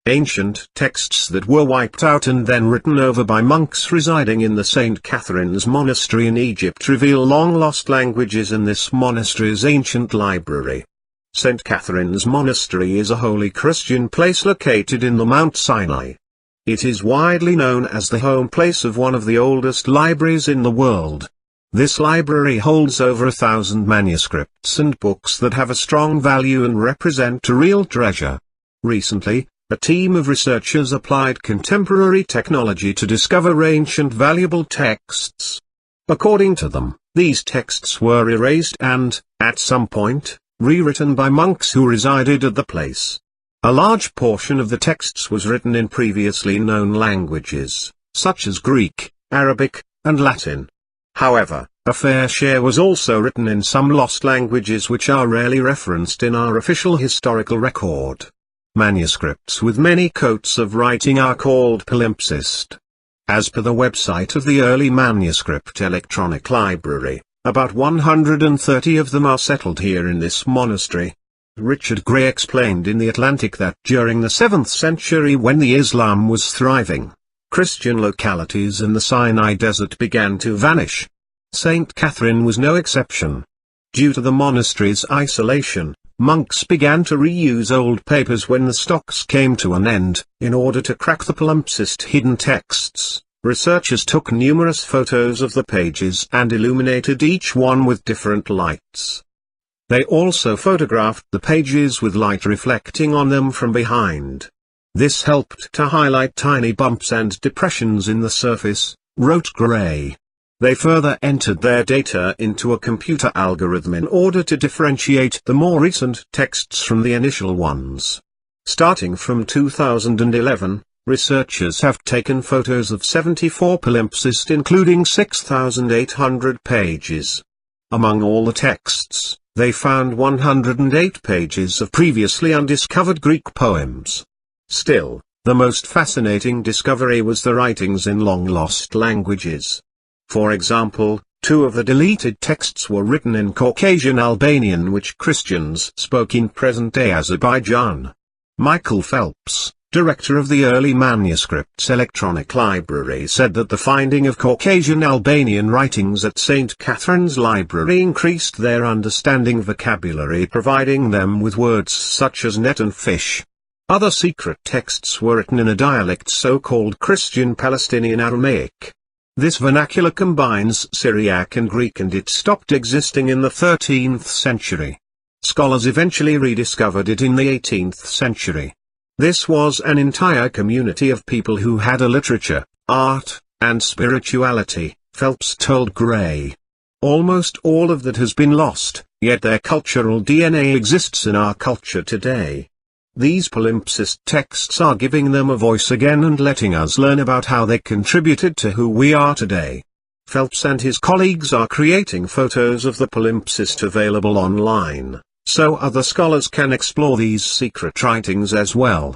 Ancient texts that were wiped out and then written over by monks residing in the St. Catherine's Monastery in Egypt reveal long-lost languages in this monastery's ancient library. St. Catherine's Monastery is a holy Christian place located in the Mount Sinai. It is widely known as the home place of one of the oldest libraries in the world. This library holds over 1,000 manuscripts and books that have a strong value and represent a real treasure. Recently, a team of researchers applied contemporary technology to discover ancient valuable texts. According to them, these texts were erased and, at some point, rewritten by monks who resided at the place. A large portion of the texts was written in previously known languages, such as Greek, Arabic, and Latin. However, a fair share was also written in some lost languages which are rarely referenced in our official historical record. Manuscripts with many coats of writing are called palimpsest. As per the website of the Early Manuscript Electronic Library, about 130 of them are settled here in this monastery. Richard Gray explained in The Atlantic that during the 7th century, when the Islam was thriving, Christian localities in the Sinai Desert began to vanish. St. Catherine was no exception. Due to the monastery's isolation, monks began to reuse old papers when the stocks came to an end. In order to crack the palimpsest hidden texts, researchers took numerous photos of the pages and illuminated each one with different lights. They also photographed the pages with light reflecting on them from behind. This helped to highlight tiny bumps and depressions in the surface, wrote Gray. They further entered their data into a computer algorithm in order to differentiate the more recent texts from the initial ones. Starting from 2011, researchers have taken photos of 74 palimpsest including 6,800 pages. Among all the texts, they found 108 pages of previously undiscovered Greek poems. Still, the most fascinating discovery was the writings in long-lost languages. For example, 2 of the deleted texts were written in Caucasian Albanian which Christians spoke in present-day Azerbaijan. Michael Phelps, director of the Early Manuscripts Electronic Library, said that the finding of Caucasian Albanian writings at St. Catherine's Library increased their understanding vocabulary, providing them with words such as net and fish. Other secret texts were written in a dialect so-called Christian Palestinian Aramaic. This vernacular combines Syriac and Greek, and it stopped existing in the 13th century. Scholars eventually rediscovered it in the 18th century. This was an entire community of people who had a literature, art, and spirituality, Phelps told Gray. Almost all of that has been lost, yet their cultural DNA exists in our culture today. These palimpsest texts are giving them a voice again and letting us learn about how they contributed to who we are today. Phelps and his colleagues are creating photos of the palimpsest available online, so other scholars can explore these secret writings as well.